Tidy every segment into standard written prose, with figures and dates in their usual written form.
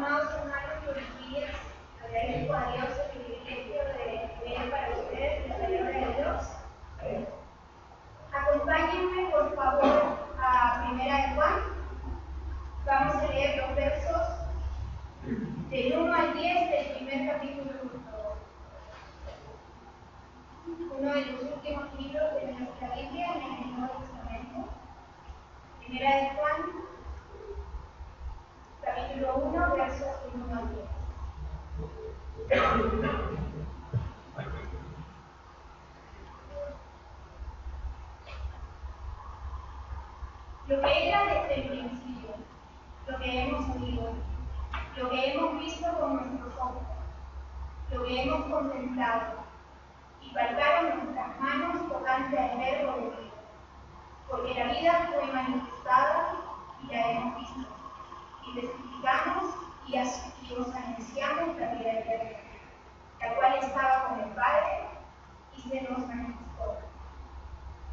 amados hermanos, buenos días. Agradezco a Dios el privilegio de leer para ustedes la palabra de Dios. Acompáñenme, por favor, a 1 de Juan. Vamos a leer los versos del 1 al 10 del primer capítulo, por favor. Uno de los últimos libros de nuestra Biblia en el Nuevo Testamento. 1 de Juan, capítulo 1, versos del 1 al 10. Lo que era desde el principio, lo que hemos oído, lo que hemos visto con nuestros ojos, lo que hemos contemplado, y palparon nuestras manos tocante al verbo de vida, porque la vida fue manifestada y la hemos visto, y testificamos y os anunciamos la vida eterna, la cual estaba con el Padre y se nos manifestó.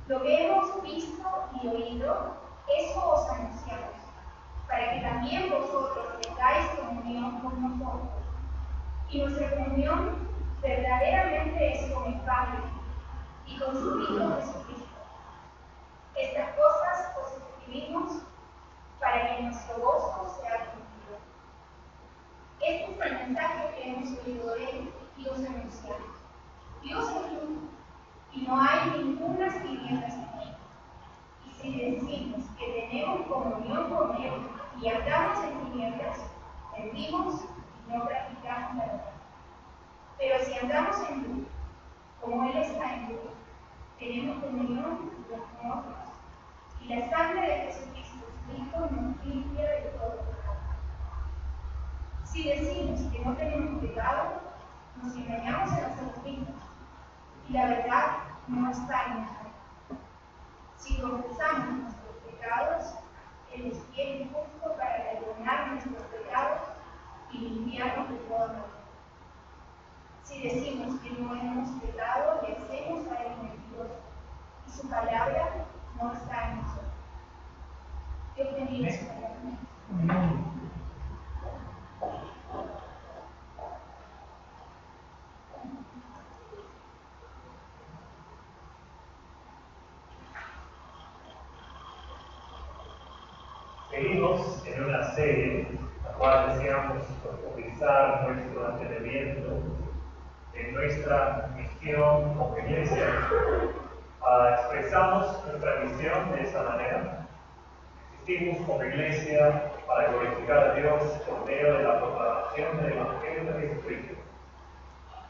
Lo que hemos visto y oído, eso os anunciamos, para que también vosotros tengáis comunión con nosotros. Y nuestra comunión verdaderamente es con el Padre y con su Hijo Jesucristo. Estas cosas os escribimos para que nuestro gozo sea cumplido. Este es el mensaje que hemos oído de Él y os anunciamos. Dios es luz y no hay ninguna tinieblas en Él. Y si decimos que tenemos comunión con Él y andamos en tinieblas, mentimos y no practicamos la verdad. Pero si andamos en luz, como Él está en luz, tenemos comunión unos con otros. Y la sangre de Jesucristo, su Hijo, nos limpia de todo pecado. Si decimos que no tenemos pecado, nos engañamos a nosotros mismos, y la verdad no está en nosotros. Si confesamos nuestros pecados, Él es fiel y justo para perdonar nuestros pecados y limpiarnos de toda maldad. Si decimos que no hemos pecado, le hacemos a Él mentiroso, y su palabra no está en nosotros. Dios bendiga su palabra. Seguimos en una serie, la cual deseamos profundizar nuestro entendimiento en nuestra misión como iglesia. Expresamos nuestra misión de esta manera. Existimos como iglesia para glorificar a Dios por medio de la proclamación del Evangelio de Jesucristo,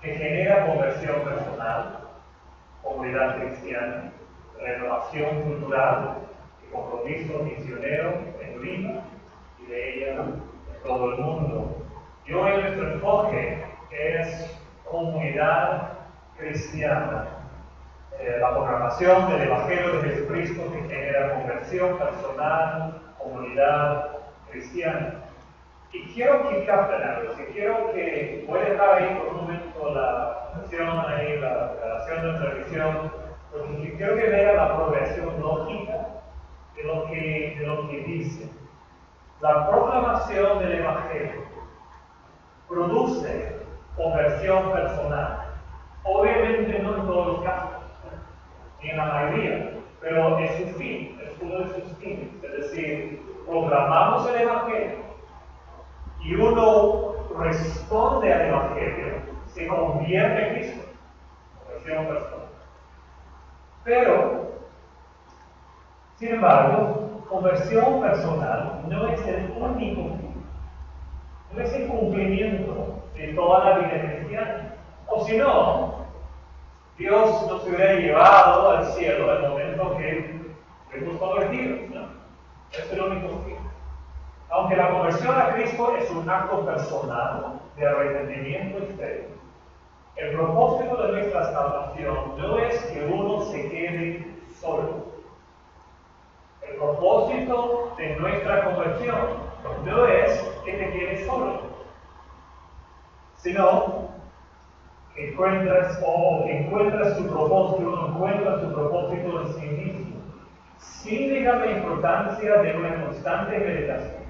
que genera conversión personal, comunidad cristiana, renovación cultural, compromiso misionero en Lima y de ella en todo el mundo. Y hoy nuestro enfoque es comunidad cristiana, la proclamación del Evangelio de Jesucristo que genera conversión personal, comunidad cristiana. Y quiero que capten algo, voy a dejar ahí por un momento la relación de nuestra visión, porque quiero que vean la progresión lógica de lo que dice. La proclamación del Evangelio produce conversión personal. Obviamente no en todos los casos, ni en la mayoría, pero es su fin, es uno de sus fines. Es decir, proclamamos el Evangelio y uno responde al Evangelio, se convierte en Cristo, conversión personal. Pero sin embargo, conversión personal no es el único fin, no es el cumplimiento de toda la vida cristiana. O si no, Dios nos hubiera llevado al cielo al momento que fuimos convertidos, ¿no? Es el único fin. Aunque la conversión a Cristo es un acto personal de arrepentimiento y fe, el propósito de nuestra salvación no es que uno se quede solo. El propósito de nuestra conversión no es que te quedes solo, sino que encuentras tu propósito en sí mismo, sin negar la importancia de una constante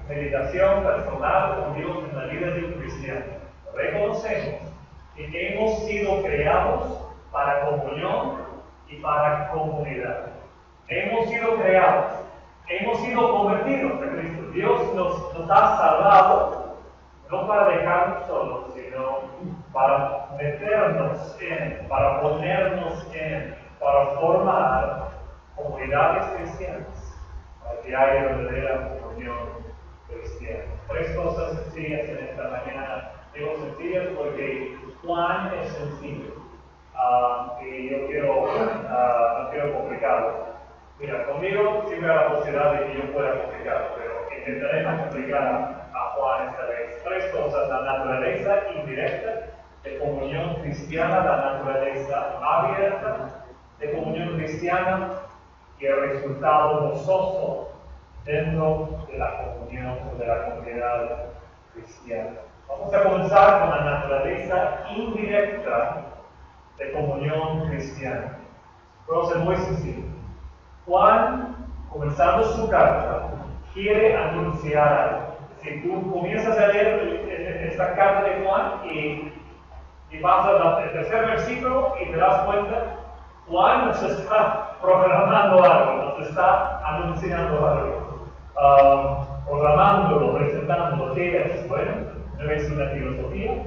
meditación personal con Dios en la vida conocemos que hemos sido creados para comunión y para comunidad. Hemos sido creados, hemos sido convertidos a Cristo. Dios nos ha salvado, no para dejarnos solos, sino para meternos en, para ponernos en, para formar comunidades cristianas, para que haya verdadera comunión cristiana. Tres cosas sencillas en esta mañana. Digo sencillas porque Juan es sencillo. Y yo no quiero complicarlo. Mira, conmigo siempre hay la posibilidad de que yo pueda complicarlo, pero intentaré no complicar a Juan esta vez. Tres cosas: la naturaleza indirecta de comunión cristiana, la naturaleza abierta de comunión cristiana y el resultado gozoso dentro de la comunión o de la comunidad cristiana. Vamos a comenzar con la naturaleza indirecta de comunión cristiana. Pero es muy sencillo. Juan, comenzando su carta, quiere anunciar algo. Si tú comienzas a leer esta carta de Juan y vas al tercer versículo y te das cuenta, Juan nos está proclamando algo, nos está anunciando algo, programándolo, presentándolo. ¿Qué es? Bueno, no es una filosofía,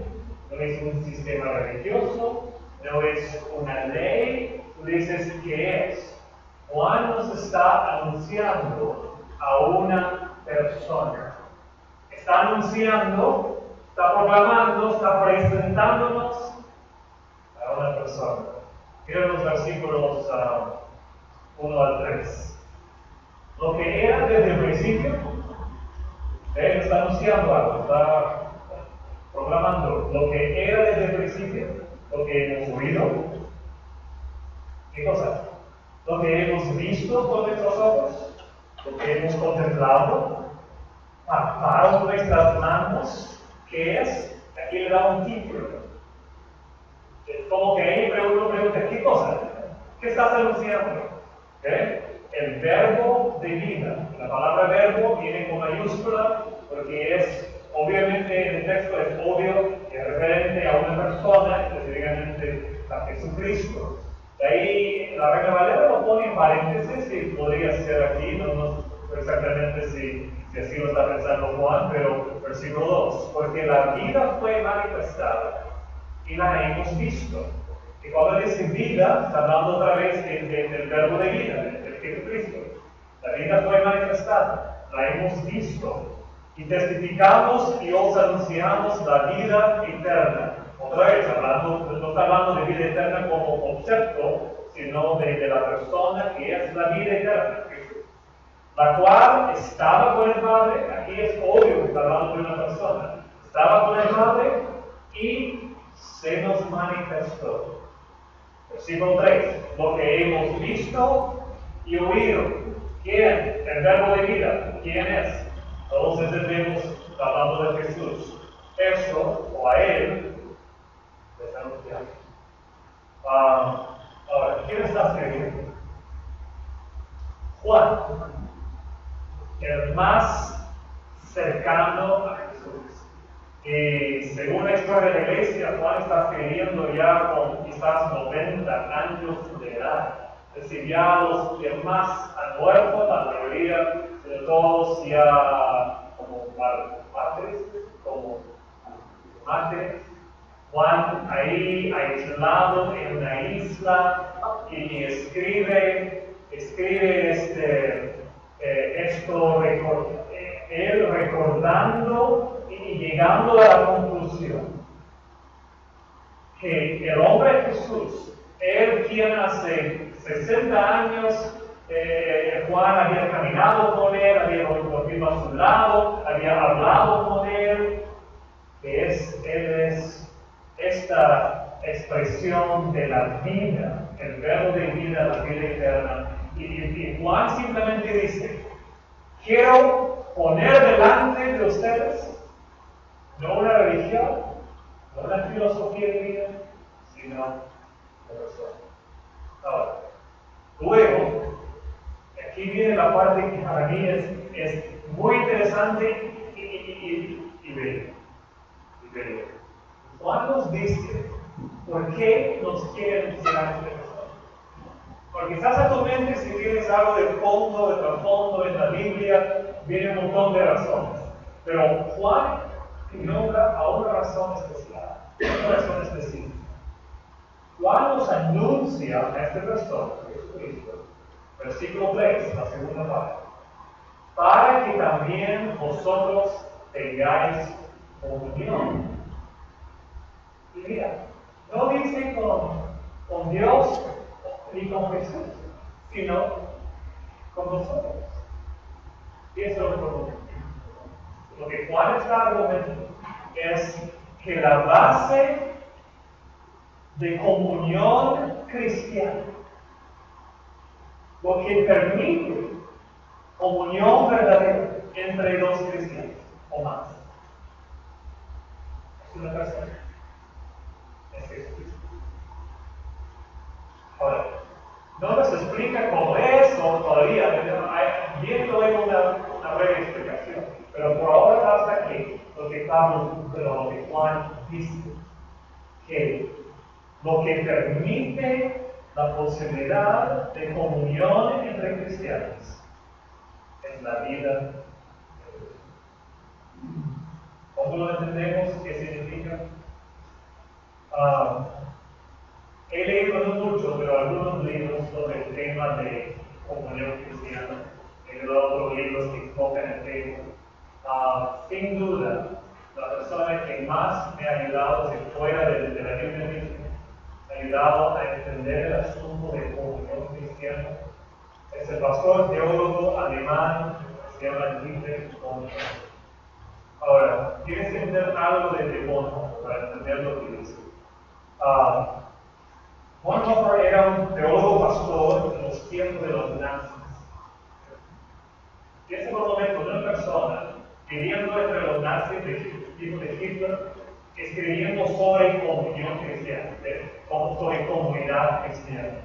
no es un sistema religioso, no es una ley. Tú dices, ¿qué es? Juan nos está anunciando a una persona. Está anunciando, está proclamando, está presentándonos a una persona. Mira los versículos 1 al 3. Lo que era desde el principio, él está anunciando algo, está proclamando lo que era desde el principio, lo que hemos oído. ¿Qué cosa? Lo que hemos visto con nuestros ojos, lo que hemos contemplado, palpados nuestras manos. ¿Qué es? Aquí le da un título. Como que ahí uno pregunta, ¿qué cosa? ¿Qué estás anunciando? El verbo de vida. La palabra verbo viene con mayúscula porque es, obviamente en el texto es obvio, es referente a una persona, específicamente a Jesucristo. De ahí la Reina Valera lo pone en paréntesis y podría ser aquí, no sé exactamente si así lo está pensando Juan, pero versículo 2, porque la vida fue manifestada y la hemos visto. Y cuando dice vida, está hablando otra vez del verbo de vida, del Jesucristo. La vida fue manifestada, la hemos visto y testificamos y os anunciamos la vida eterna. Otra vez, no está hablando de vida eterna como concepto, sino de la persona que es la vida eterna, la cual estaba con el Padre. Aquí es obvio que está hablando de una persona. Estaba con el Padre y se nos manifestó. Versículo 3. Lo que hemos visto y oído. ¿Quién? El verbo de vida. ¿Quién es? Todos entendemos, está hablando de Jesús. Eso, o a Él, les anunciamos. Ahora, ¿quién está escribiendo? Juan, el más cercano a Jesús. Y según la historia de la iglesia, Juan está escribiendo ya con quizás 90 años de edad. Es decir, ya los demás han muerto, la mayoría de todos ya como mártires. Juan ahí aislado en una isla y escribe esto él recordando y llegando a la conclusión que el hombre Jesús, él quien hace 60 años Juan había caminado con él, había dormido a su lado, había hablado con él, él es esta expresión de la vida, el verbo de vida, la vida eterna. Y Juan simplemente dice, quiero poner delante de ustedes no una religión, no una filosofía de vida, sino la persona. Ahora, luego, aquí viene la parte que para mí es muy interesante y bella. Juan nos dice por qué nos quiere enseñar este persona. Porque quizás a tu mente, si tienes algo de fondo, de trasfondo en la Biblia, viene un montón de razones. Pero Juan nombra a una razón especial, una razón específica. Juan nos anuncia a este persona, Jesucristo, versículo 3, la segunda parte, para que también vosotros tengáis comunión. Y mira, no dice con Dios ni con Jesús, sino con nosotros. Y eso es lo que Juan está argumentando, es que la base de comunión cristiana, lo que permite comunión verdadera entre dos cristianos o más, es una persona, es Jesucristo. Ahora, no nos explica cómo es, o todavía, bien luego una breve explicación, pero por ahora basta aquí lo que Juan dice, que lo que permite la posibilidad de comunión entre cristianos es la vida de Dios. ¿Cómo lo entendemos? ¿Qué significa? He leído no mucho, pero algunos libros sobre el tema de comunión cristiana. He leído otros libros que enfocan el tema. Sin duda, la persona que más me ha ayudado, si fuera de la Biblia misma, me ha ayudado a entender el asunto de comunión cristiana, es el pastor teólogo alemán que se llama Dietrich Bonhoeffer. Ahora, tienes que entender algo de Bonhoeffer para entender lo que dice. Bonhoeffer era un teólogo pastor en los tiempos de los nazis. Y ese fue el momento de una persona viviendo entre los nazis de Hitler, escribiendo sobre comunión cristiana, sobre comunidad cristiana.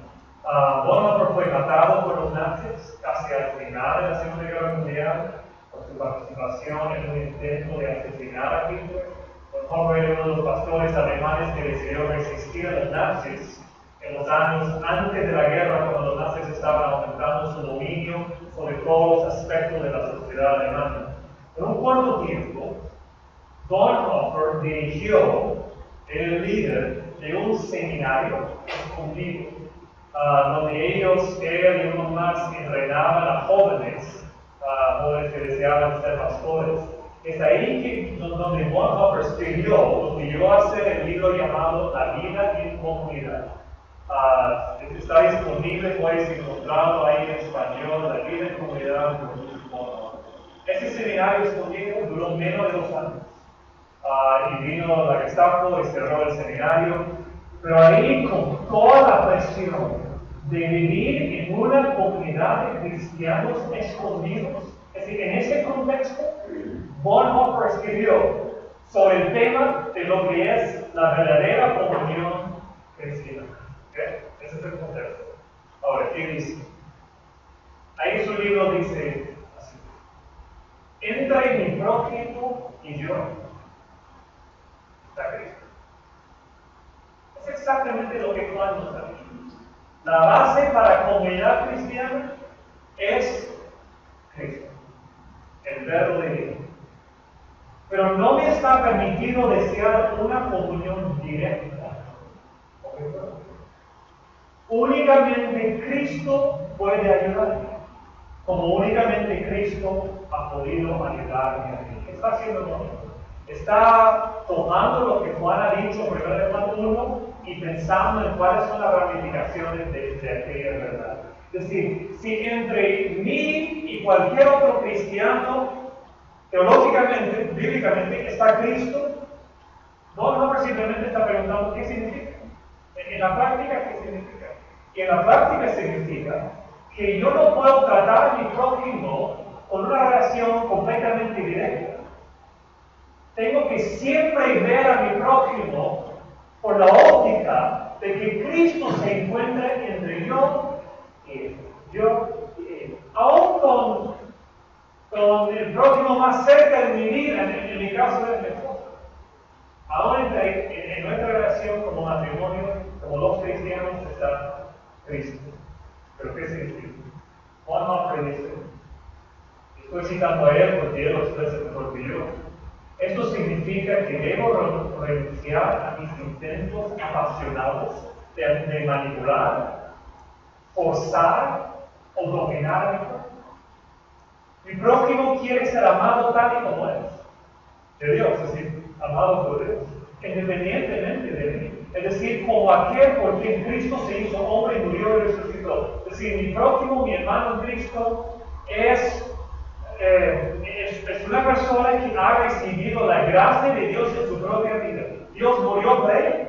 Bonhoeffer fue matado por los nazis casi al final de la Segunda Guerra Mundial por su participación en un intento de asesinar a Hitler. Bonhoeffer era uno de los pastores alemanes que decidió resistir a los nazis en los años antes de la guerra, cuando los nazis estaban aumentando su dominio sobre todos los aspectos de la sociedad alemana. En un corto tiempo, Bonhoeffer dirigió el líder de un seminario escondido, donde él y unos más entrenaban a jóvenes que deseaban ser pastores. Es ahí donde Bonhoeffer escribió lo que llegó a ser el libro llamado La vida en comunidad. Está disponible, puedes encontrarlo ahí en español, La vida en comunidad. Ese seminario escondido duró menos de 2 años. Y vino la Gestapo y cerró el seminario. Pero ahí, con toda la presión de vivir en una comunidad de cristianos escondidos, es decir, en ese contexto, Bonhoeffer escribió sobre el tema de lo que es la verdadera comunión cristiana. ¿Okay? Ese es el contexto. Ahora, ¿qué dice? Ahí en su libro dice así: entre mi prójimo y yo está Cristo. Es exactamente lo que Juan nos ha dicho. La base para comunidad cristiana es Cristo, el verbo de Dios. Pero no me está permitido desear una comunión directa. Únicamente Cristo puede ayudarme, como únicamente Cristo ha podido ayudarme a mí. ¿Qué está haciendo Bonhoeffer? Está tomando lo que Juan ha dicho en 1 Juan 1 y pensando en cuáles son las ramificaciones de aquella verdad. Es decir, si entre mí y cualquier otro cristiano, teológicamente, bíblicamente, está Cristo, Bonhoeffer simplemente está preguntando qué significa. En la práctica, ¿qué significa? Y en la práctica significa que yo no puedo tratar a mi prójimo con una relación completamente directa. Tengo que siempre ver a mi prójimo por la óptica de que Cristo se encuentra entre yo y él. Aún con el prójimo más cerca de mi vida, en mi caso de mi esposa. Aún en Cristo. ¿Pero qué significa? Juan Humphrey dice, estoy citando a él porque él lo expresa mejor que yo. Esto significa que debo renunciar a mis intentos apasionados de manipular, forzar o dominar a mi prójimo. Mi prójimo quiere ser amado tal y como es, de Dios, es decir, amado por Dios, independientemente de mí. Es decir, como aquel por quien Cristo se hizo hombre y murió y resucitó. Es decir, mi prójimo, mi hermano en Cristo, es una persona que ha recibido la gracia de Dios en su propia vida. Dios murió por él,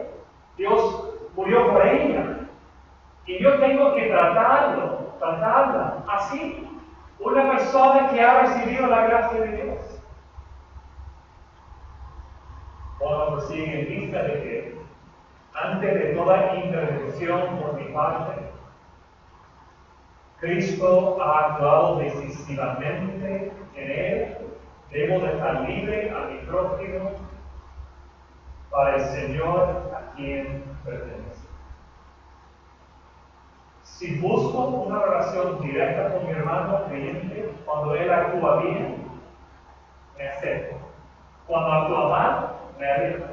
Dios murió por ella. Y yo tengo que tratarla así. Una persona que ha recibido la gracia de Dios. Cuando sigue en vista de que, antes de toda intervención por mi parte, Cristo ha actuado decisivamente en él, debo dejar libre a mi prójimo para el Señor a quien pertenece. Si busco una relación directa con mi hermano creyente, cuando él actúa bien, me acepto. Cuando actúa mal, me alejo.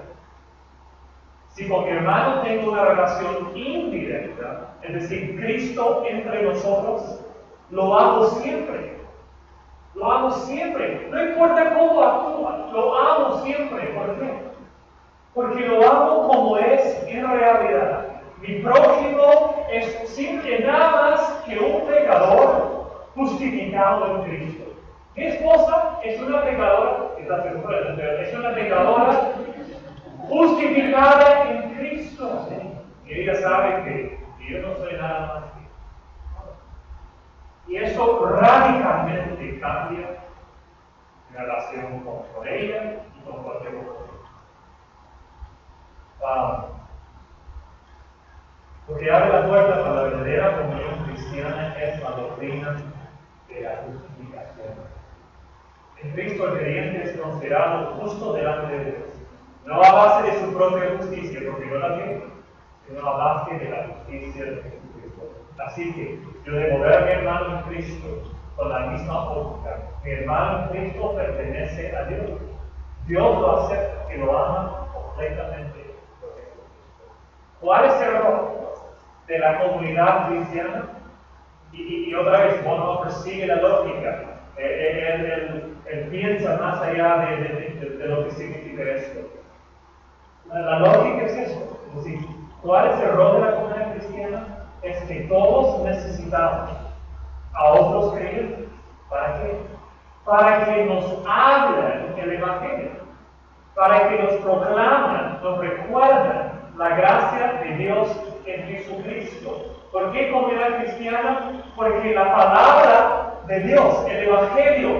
Si con mi hermano tengo una relación indirecta, es decir, Cristo entre nosotros, lo hago siempre. Lo amo siempre. No importa cómo actúa, lo amo siempre. ¿Por qué? Porque lo amo como es en realidad. Mi prójimo es simple nada más que un pecador justificado en Cristo. Mi esposa es una pecadora, es una pecadora justificada en Cristo. Y ella sabe que yo no soy nada más que. Y eso radicalmente cambia mi relación con ella y con cualquier otro. Porque abre la puerta para la verdadera comunión cristiana es la doctrina de la justificación. En Cristo el creyente es considerado justo delante de Dios, no a base de su propia justicia, porque no la tiene, sino a base de la justicia de Jesucristo. Así que yo debo ver a mi hermano en Cristo con la misma óptica. Mi hermano en Cristo pertenece a Dios. Dios lo acepta, que lo ama completamente. ¿Cuál es el rol de la comunidad cristiana? Y otra vez, Bonhoeffer sigue la lógica. Él piensa más allá de lo que significa esto. La lógica es eso. Es decir, ¿cuál es el rol de la comunidad cristiana? Es que todos necesitamos a otros creyentes. ¿Para qué? Para que nos hablen el Evangelio. Para que nos proclaman, nos recuerdan la gracia de Dios en Jesucristo. ¿Por qué comunidad cristiana? Porque la palabra de Dios, el Evangelio,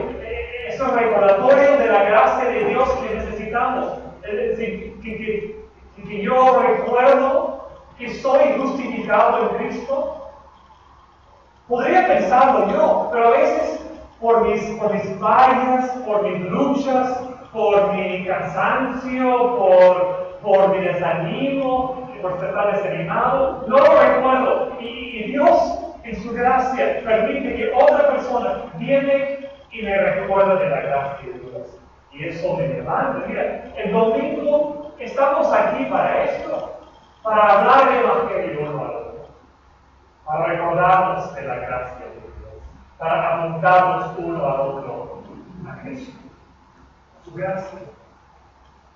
es un recordatorio de la gracia de Dios que necesitamos. Es decir, que yo recuerdo que soy justificado en Cristo. Podría pensarlo yo, pero a veces por mis fallas, por mis luchas, por mi cansancio, por mi desanimo, por estar desanimado, no lo recuerdo. Y Dios, en su gracia, permite que otra persona viene y me recuerda de la gracia de Dios. Y eso me levanta. Mira, el domingo estamos aquí para esto, para hablar del Evangelio uno al otro, para recordarnos de la gracia de Dios, para apuntarnos uno al otro a Cristo, a su gracia,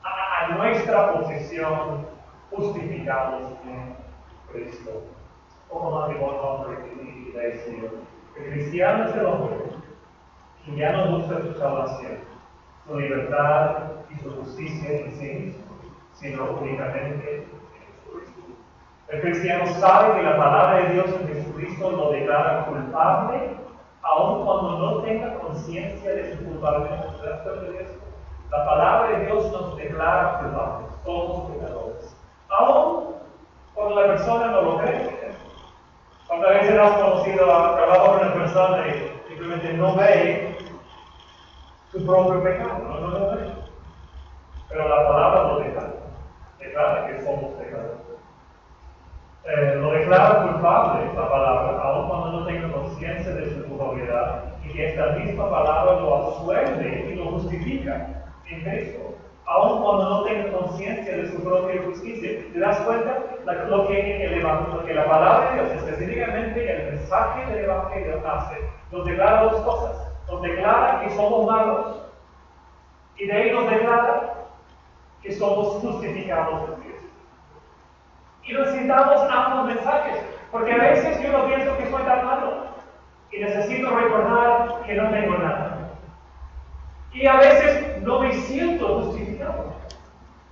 a nuestra posición justificados en Cristo. Como más de Bonhoeffer y decía, el cristiano es el hombre que ya no busca su salvación, su libertad y su justicia en sí mismo, sino únicamente en Jesucristo. El cristiano sabe que la palabra de Dios en Jesucristo lo declara culpable, aun cuando no tenga conciencia de su culpabilidad. ¿Te das cuenta de eso? La palabra de Dios nos declara culpables, somos pecadores. Aún cuando la persona no lo cree. ¿Cuántas veces hemos conocido a trabajar con una persona y simplemente no ve su propio pecado? No lo ve. Pero la palabra lo declara que somos pecadores. Lo declara culpable, conciencia de su culpabilidad y que esta misma palabra lo absuelve y lo justifica en Cristo. Aun cuando no tenga conciencia de su propia justicia. ¿Te das cuenta? Lo que la palabra de Dios, específicamente el mensaje del Evangelio hace, nos declara dos cosas. Nos declara que somos malos y de ahí nos declara que somos justificados por Dios. Y necesitamos ambos mensajes, porque a veces yo no pienso que soy tan malo y necesito recordar que no tengo nada. Y a veces no me siento justificado.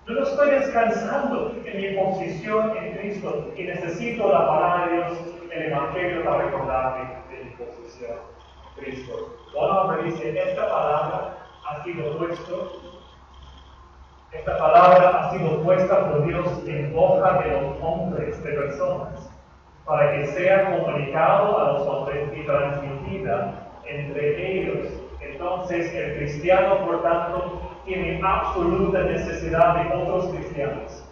No estoy descansando en mi posición en Cristo y necesito la palabra de Dios, el Evangelio, para recordarme de mi posición en Cristo. Bonhoeffer dice, esta palabra ha sido puesta por Dios en boca de los hombres, de personas, para que sea comunicado a los hombres y transmitida entre ellos. Entonces, el cristiano, por tanto, tiene absoluta necesidad de otros cristianos.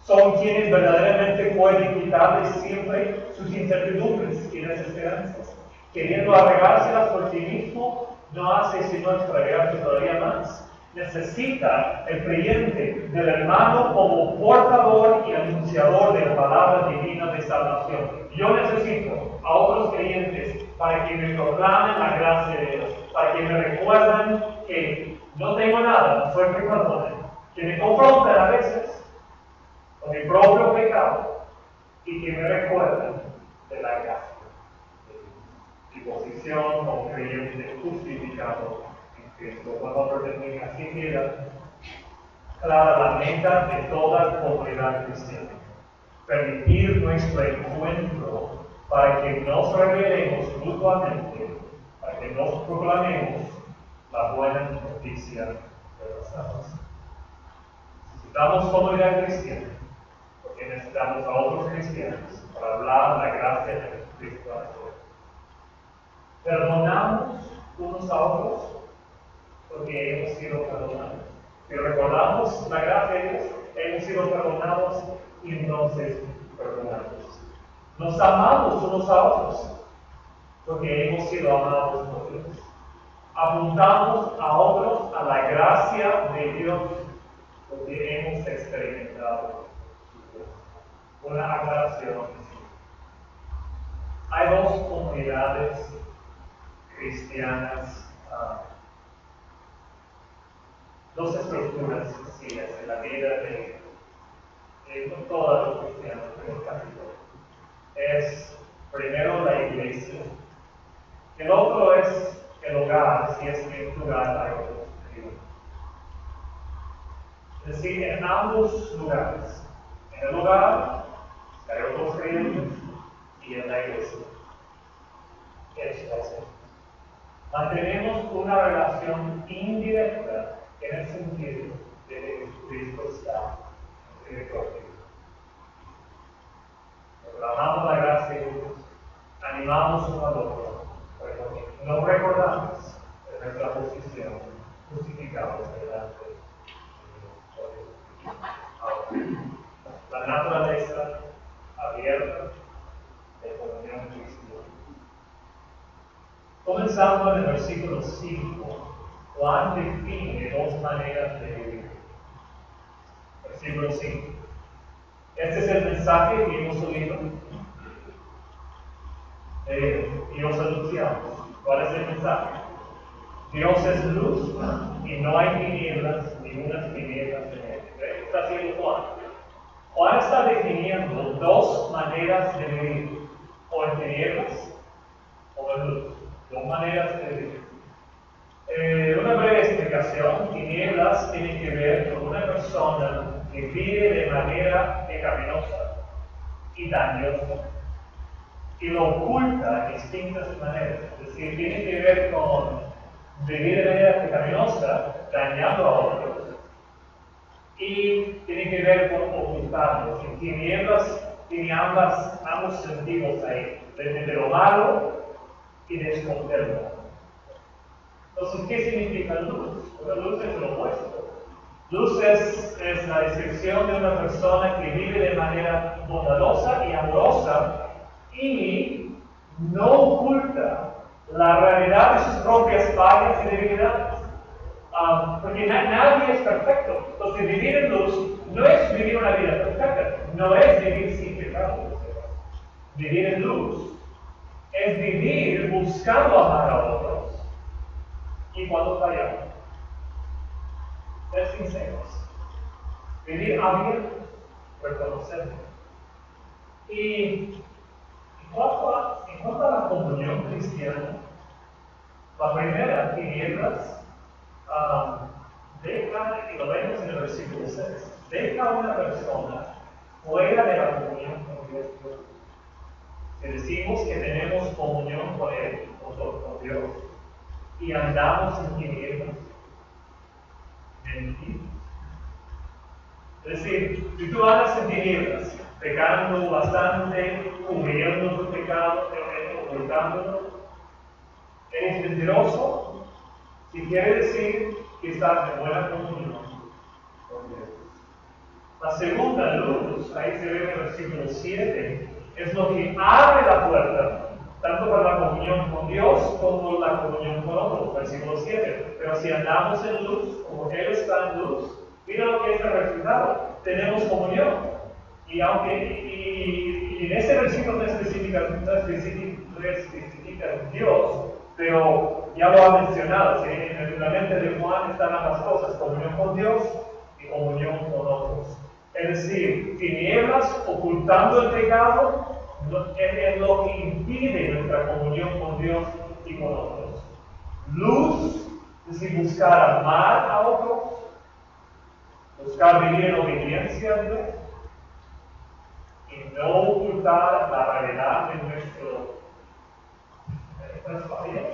Son quienes verdaderamente pueden quitarles siempre sus incertidumbres y desesperanzas. Queriendo arreglárselas por sí mismo, no hace sino extraviarse todavía más. Necesita el creyente del hermano como portador y anunciador de la palabra divina de salvación. Yo necesito a otros creyentes para que me proclamen la gracia de Dios, para que me recuerden que no tengo nada, soy pecador, que me confrontan a veces con mi propio pecado y que me recuerden de la gracia de mi posición como creyente justificado. Así queda clara la meta de toda comunidad cristiana. Permitir nuestro encuentro para que nos revelemos mutuamente, para que nos proclamemos la buena noticia de la salvación. Necesitamos comunidad cristiana, porque necesitamos a otros cristianos para hablar la gracia de Jesucristo a todos. Perdonamos unos a otros porque hemos sido perdonados. Si recordamos la gracia de Dios, hemos sido perdonados y entonces perdonamos. Nos amamos unos a otros porque hemos sido amados por Dios. Apuntamos a otros a la gracia de Dios porque hemos experimentado una aclaración. Hay dos comunidades cristianas, dos estructuras sencillas en la vida de todos los cristianos en el capítulo. Es primero la iglesia, el otro es el hogar, si es que en tu hogar hay otros creyentes. Es decir, en ambos lugares, en el hogar hay otros creyentes y en la iglesia. Mantenemos una relación indirecta en el sentido de que Jesucristo está en el cuerpo. Proclamamos la gracia de Dios, animamos uno al otro, no recordamos de nuestra posición justificados delante de Dios. Ahora, la naturaleza abierta de comunión cristiana. Comenzando en el versículo 5. Juan define dos maneras de vivir. Versículo 5. Este es el mensaje que hemos oído y os anunciamos. ¿Cuál es el mensaje? Dios es luz y no hay tinieblas, ninguna tinieblas en él. ¿Qué está haciendo Juan? Juan está definiendo dos maneras de vivir, o en tinieblas o en luz. Dos maneras de vivir. Una breve explicación: tinieblas tiene que ver con una persona que vive de manera pecaminosa y dañosa y lo oculta en distintas maneras. Es decir, tiene que ver con vivir de manera pecaminosa, dañando a otros, y tiene que ver con ocultarlos. En tinieblas tiene ambos sentidos ahí, de lo malo y de esconderlo. Entonces, ¿qué significa luz? La luz es lo opuesto. Luz es la descripción de una persona que vive de manera bondadosa y amorosa y no oculta la realidad de sus propias fallas y debilidades. Porque nadie es perfecto. Entonces, vivir en luz no es vivir una vida perfecta, no es vivir sin pecado. Vivir en luz es vivir buscando amar a otros y cuando fallamos, ser sinceros, vivir abiertos, reconocerlo. Y en cuanto a la comunión cristiana, la primera, tinieblas, deja, y lo vemos en el versículo 6, deja a una persona fuera de la comunión con Dios. Si decimos que tenemos comunión con Él, con Dios, y andamos en tinieblas, mentimos. Es decir, si tú andas en tinieblas, pecando bastante, cubriendo tu pecado, ocultándolo, eres mentiroso, si quiere decir que estás en buena comunión con Dios. La segunda luz, ahí se ve en el versículo 7, es lo que abre la puerta, tanto para la comunión con Dios como la comunión con otros, versículo 7. Pero si andamos en luz, como Él está en luz, mira lo que es el resultado. Tenemos comunión. Y en ese versículo no especifica Dios, pero ya lo ha mencionado. ¿Sí? En la mente de Juan están ambas cosas: comunión con Dios y comunión con otros. Es decir, tinieblas ocultando el pecado es lo que impide nuestra comunión con Dios y con otros. Luz, es decir, buscar amar a otros, buscar vivir en obediencia a Dios y no ocultar la realidad de nuestras fallas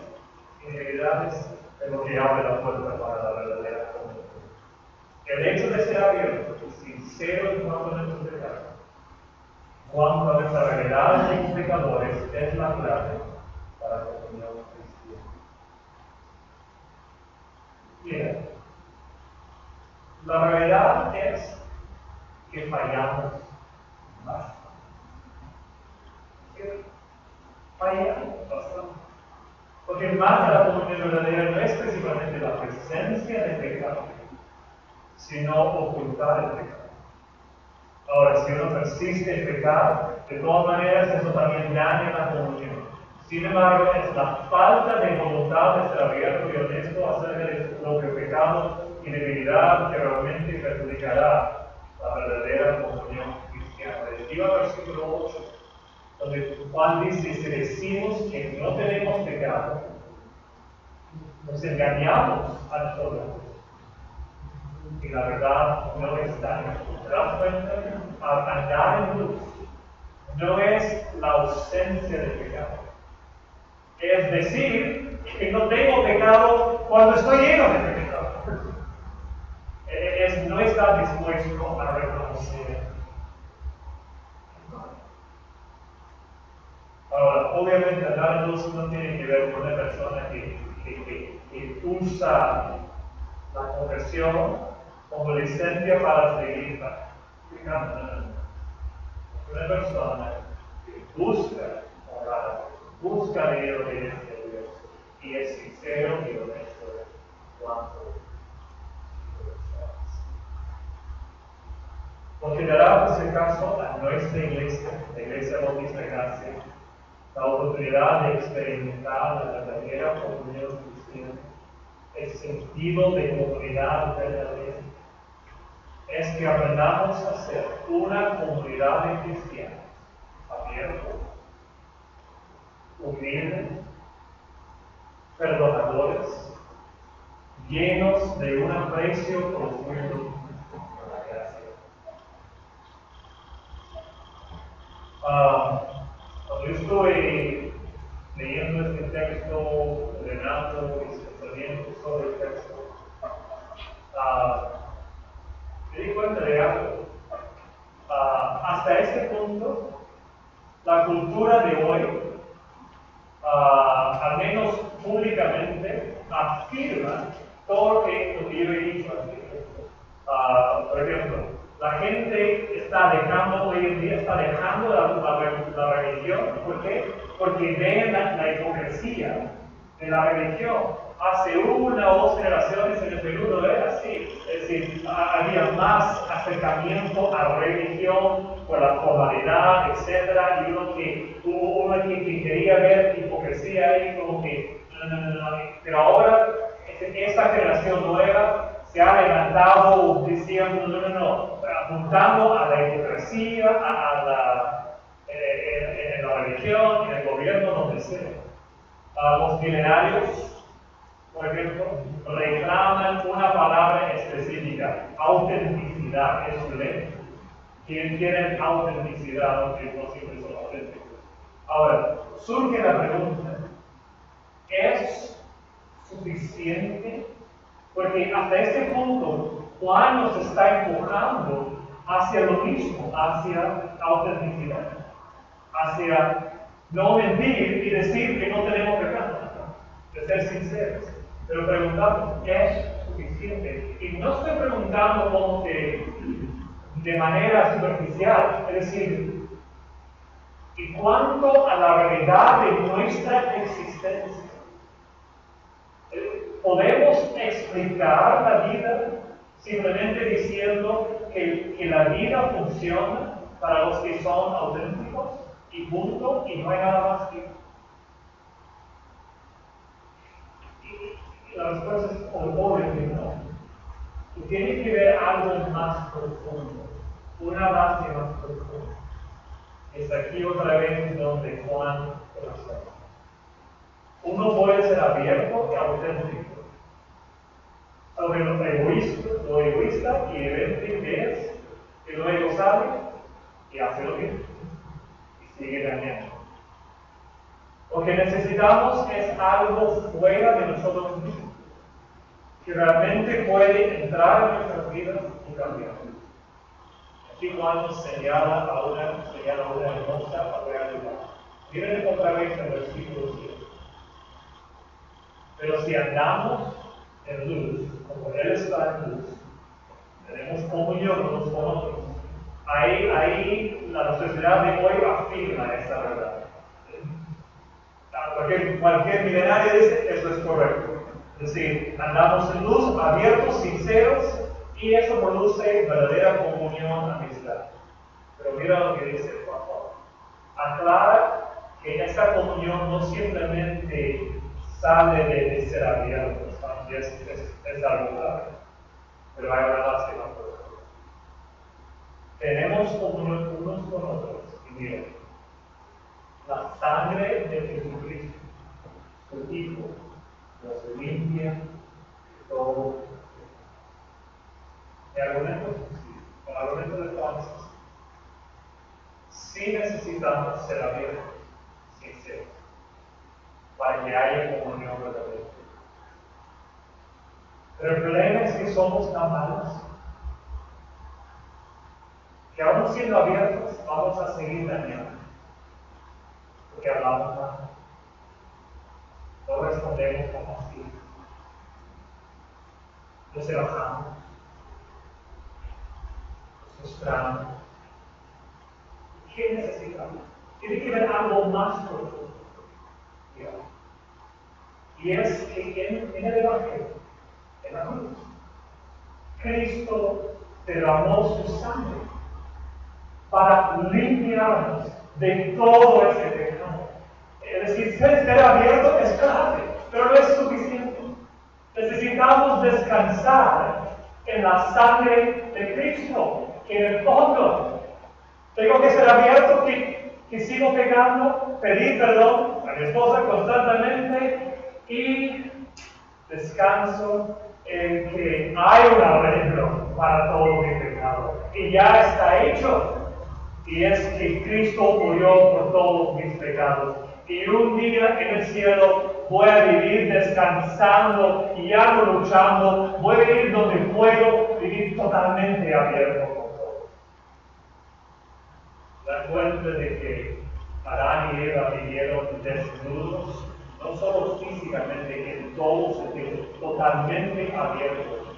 y debilidades, es lo que abre la puerta para la verdadera comunión. El hecho de ser abierto y sincero en cuanto a nuestros pecados, cuanto a nuestra realidad de pecadores, es la clave para la comunión cristiana. Mira, la realidad es que fallamos más. Fallamos bastante. Porque más de la comunión verdadera no es principalmente la presencia del pecado, sino ocultar el pecado. Ahora, si uno persiste en pecar, de todas maneras eso también daña la comunión. Sin embargo, es la falta de voluntad de ser abierto y honesto acerca de su propio pecado y debilidad que realmente perjudicará la verdadera comunión cristiana. Lleva versículo 8, donde Juan dice: si decimos que no tenemos pecado, nos engañamos a nosotros. Y la verdad no está en nosotros. ¿Te das cuenta? Al andar en luz no es la ausencia de pecado. Es decir, que no tengo pecado cuando estoy lleno de pecado. Es no estar dispuesto a reconocer. Ahora, obviamente andar en luz no tiene que ver con una persona que usa la conversión como licencia para seguir pecando. Una persona que busca orar, busca vivir obediencia a Dios y es sincero y honesto cuanto lo que dará, por si acaso, a nuestra iglesia, la Iglesia Bautista de Gracia, la oportunidad de experimentar la verdadera comunión cristiana, el sentido de comunidad verdadera, es que aprendamos a ser una comunidad de cristianos abiertos, humildes, perdonadores, llenos de un aprecio profundo por la gracia. Cuando yo estuve leyendo este texto, ordenando y pensamiento sobre el texto, me di cuenta de algo. Hasta este punto, la cultura de hoy, al menos públicamente, afirma todo lo que yo he dicho aquí. Por ejemplo, La gente está dejando, hoy en día está dejando la religión. ¿Por qué? Porque ven la hipocresía de la religión. Hace una o dos generaciones en el Perú no era así. Es decir, había más acercamiento a la religión por la formalidad, etc. Y uno que quería ver hipocresía ahí, como que no. Pero ahora, esta generación nueva se ha levantado diciendo, no, apuntando a la hipocresía, en la religión, en el gobierno, donde sea. Los milenarios, por ejemplo, reclaman una palabra específica, autenticidad, es su ley. Quieren autenticidad, aunque no siempre son auténticos. Ahora, surge la pregunta, ¿es suficiente? Porque hasta este punto, Juan nos está empujando hacia lo mismo, hacia autenticidad, hacia no mentir y decir que no tenemos pecado, de ser sinceros. Pero preguntamos, ¿es suficiente? Y no estoy preguntando como que de manera superficial, es decir, ¿y cuánto a la realidad de nuestra existencia? ¿Podemos explicar la vida simplemente diciendo que la vida funciona para los que son auténticos y punto, y no hay nada más que? Y la respuesta es obviamente no. Y tiene que ver algo más profundo, una base más profunda. Es aquí otra vez donde Juan razona. Uno puede ser abierto y auténtico. Sobre lo egoísta y evidente es que luego sale y hace lo mismo y sigue dañando. Lo que necesitamos es algo fuera de nosotros mismos, que realmente puede entrar en nuestras vidas y cambiar. Aquí Juan señala a una hermosa realidad. Miren otra vez en el versículo 7. Pero si andamos en luz, como Él está en luz, tenemos comunión unos con otros. Ahí la sociedad de hoy afirma esta verdad. Cualquier milenario dice eso es correcto. Es decir, andamos en luz, abiertos, sinceros, y eso produce verdadera comunión, amistad. Pero mira lo que dice Juan. Aclara que en esta comunión no simplemente sale de ser abiertos, aunque es algo clave, pero hay una base más profunda. Tenemos comunión unos con otros, y miren, la sangre de Jesucristo, su Hijo, nos limpia de todo. El argumento es sencillo, el argumento de Juan es sencillo. Sí necesitamos ser abiertos, sinceros, para que haya comunión verdadera. Pero el problema es que somos tan malos que aún siendo abiertos vamos a seguir dañando, porque hablamos mal, no respondemos como así, nos enojamos, nos frustramos. ¿Qué necesitamos? Tiene que haber algo más profundo. Y es que en el Evangelio, en la cruz, Cristo derramó su sangre para limpiarnos de todo ese pecado. Es decir, ser abierto es clave, pero no es suficiente. Necesitamos descansar en la sangre de Cristo, que en el fondo tengo que ser abierto que sigo pecando, pedir perdón a mi esposa constantemente y descanso en que hay un arreglo para todo mi pecado. Y ya está hecho. Y es que Cristo murió por todos mis pecados. Y un día en el cielo voy a vivir descansando y ya no luchando. Voy a ir donde puedo vivir totalmente abierto con todo. La cuenta de que Adán y Eva vivieron desnudos, no solo físicamente, que todos estuvieron totalmente abiertos,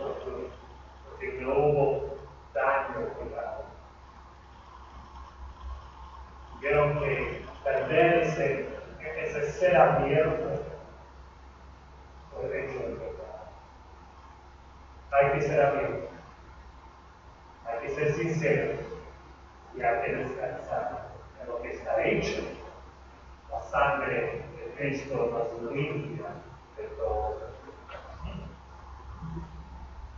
porque no hubo daño al pecado. Tuvieron que perder ese ser abierto por el hecho del pecado. Hay que ser abierto, hay que ser sincero y hay que descansar en lo que está hecho. La sangre de Cristo nos limpia de todo.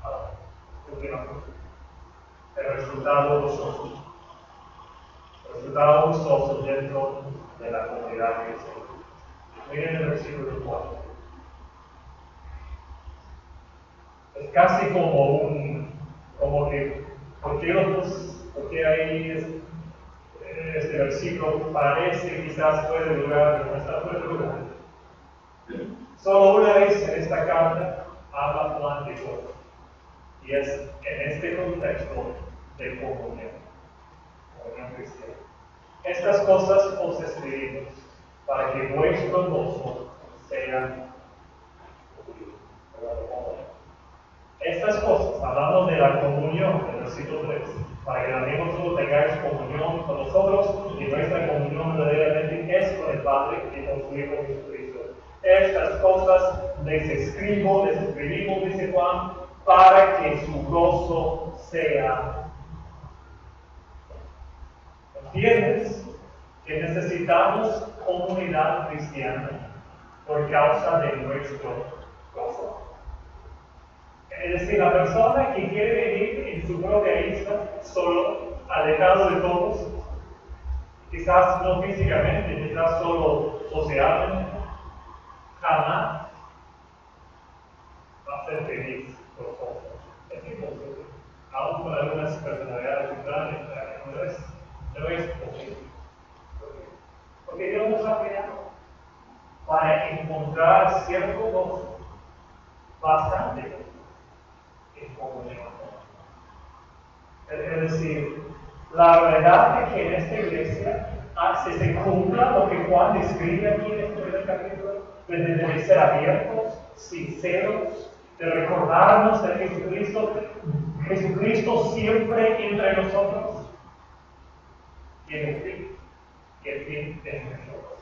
Ahora, última cosa. El resultado gozoso. El resultado gozoso dentro de la comunidad de Cristo. Miren el versículo 4. Es casi como que, porque ahí este versículo parece quizás fuera de lugar, pero no está fuera de lugar. Solo una vez en esta carta habla Juan de gozo, y es en este contexto de comunión cristiana. Estas cosas os escribimos para que vuestro gozo sea cumplido. Estas cosas, hablando de la comunión, del versículo 3, para que también vosotros tengáis comunión con nosotros, y nuestra comunión verdaderamente es con el Padre y con su Hijo Jesucristo. Estas cosas les escribimos, dice Juan, para que su gozo sea. ¿Entiendes? Que necesitamos comunidad cristiana por causa de nuestro gozo. Es decir, la persona que quiere vivir en su propia isla, solo, alejado de todos, quizás no físicamente, quizás solo socialmente, jamás va a ser feliz por otros. Es imposible. Aún con algunas personalidades extrañas, no es posible. Porque Dios nos ha creado para encontrar cierto gozo, bastante en comunión. Es decir, la verdad es que en esta iglesia se cumpla lo que Juan describe aquí en este primer capítulo, de ser abiertos, sinceros, de recordarnos de Jesucristo siempre entre nosotros, tiene un fin, que el fin es nosotros.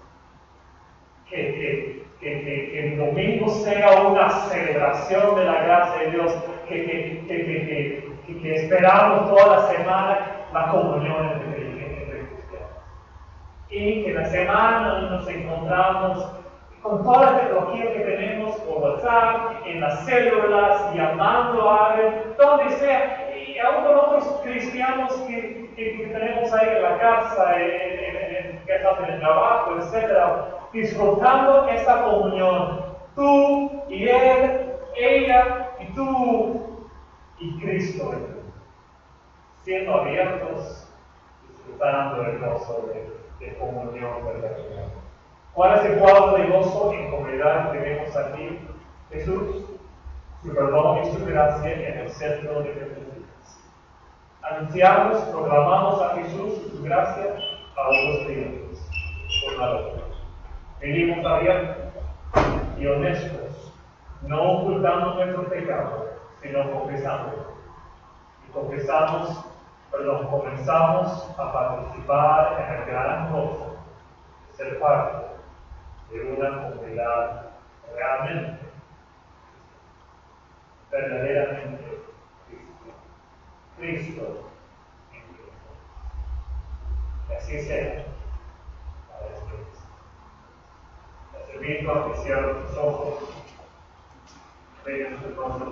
Que el domingo sea una celebración de la gracia de Dios, que esperamos toda la semana la comunión entre cristianos. Y que la semana nos encontramos con toda la tecnología que tenemos por WhatsApp, en las células, llamando a alguien, donde sea, y aún con otros cristianos que tenemos ahí en la casa, en el trabajo, etc., disfrutando esta comunión, tú y él, ella y tú y Cristo, siendo abiertos, disfrutando el gozo de comunión verdadera. ¿Cuál es el cuadro de gozo en comunidad que vemos aquí? Jesús, su perdón y su gracia en el centro de nuestras vidas. Anunciamos, proclamamos a Jesús y su gracia a otros creyentes. Por la otra. Vivimos abiertos y honestos, no ocultando nuestro pecado, sino confesándolo. Y comenzamos a participar en el gran gozo de ser parte de una comunidad realmente, verdaderamente cristiana. Cristo en Cristo. Y así sea para ustedes. Les invito a que cierren sus ojos, vean su rostro.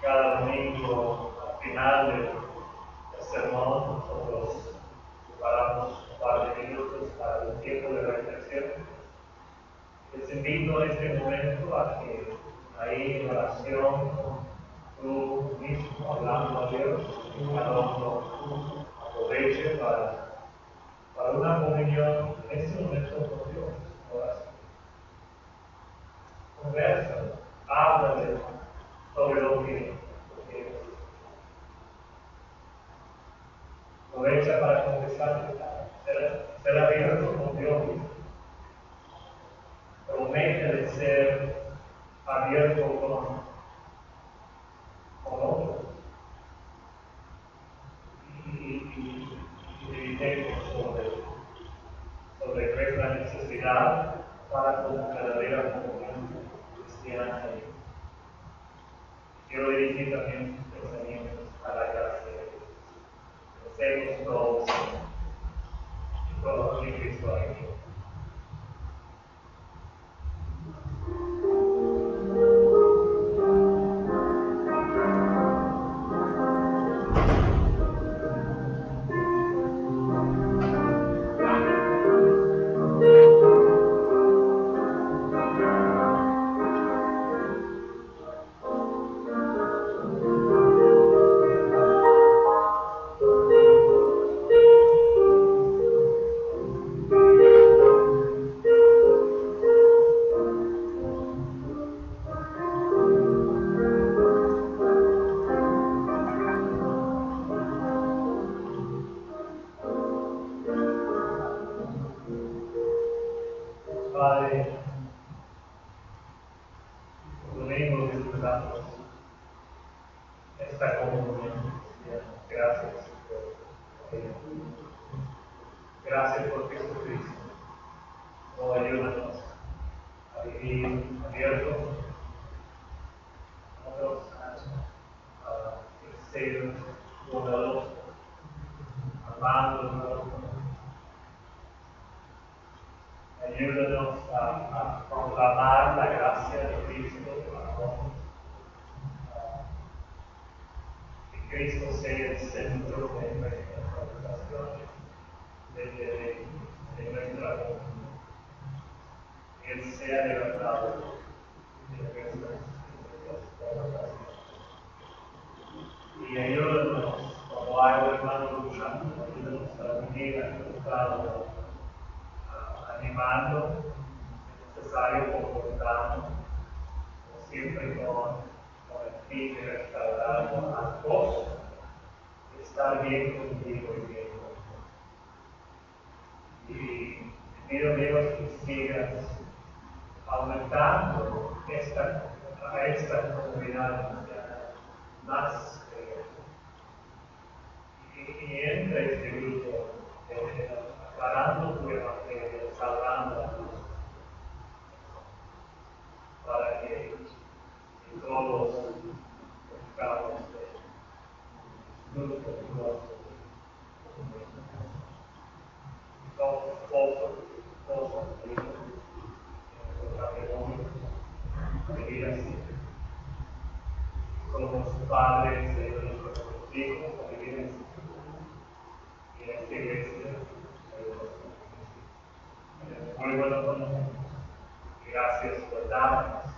Cada domingo, al final del sermón, nosotros preparamos un par de minutos para un tiempo de reflexión. Les invito en este momento a que ahí en oración, tú mismo hablando a Dios, cada uno aproveche para una comunión en este momento con Dios, oración. Conversa, háblale sobre lo que aprovecha para confesar, ser abierto con Dios. Promete de ser abierto con otros y meditemos sobre nuestra necesidad para como verdadera comunión cristiana. Quiero dirigir también sus pensamientos a la gracia de Dios. Hacemos todos lo que Cristo ha hecho. Padre, domingo disfrutamos esta comunión. Gracias por ello. Gracias por Jesucristo. Oh, ayúdanos a vivir abiertos, a ser bondadosos, amándonos. Ayúdanos a proclamar la gracia de Cristo a todos. Que Cristo sea el centro de nuestras conversaciones, de nuestra comunión. Que Él sea levantado de nuestras conversaciones. Y ayúdanos, como hay un hermano luchando, ayúdanos a vivir ajustado, animando, es necesario confrontarnos, como siempre con el fin de restaurar a todos, estar bien contigo y bien contigo. Y pido a Dios que sigas aumentando a esta comunidad más y entre este grupo, aclarando tu evangelio, salvando a Dios, para que todos buscamos fruto de gozo. Somos esposos, hijos, matrimonios, vivir así. Somos padres de nuestros hijos, vivir así. Y en esta iglesia, muy bueno con nosotros. Gracias por darnos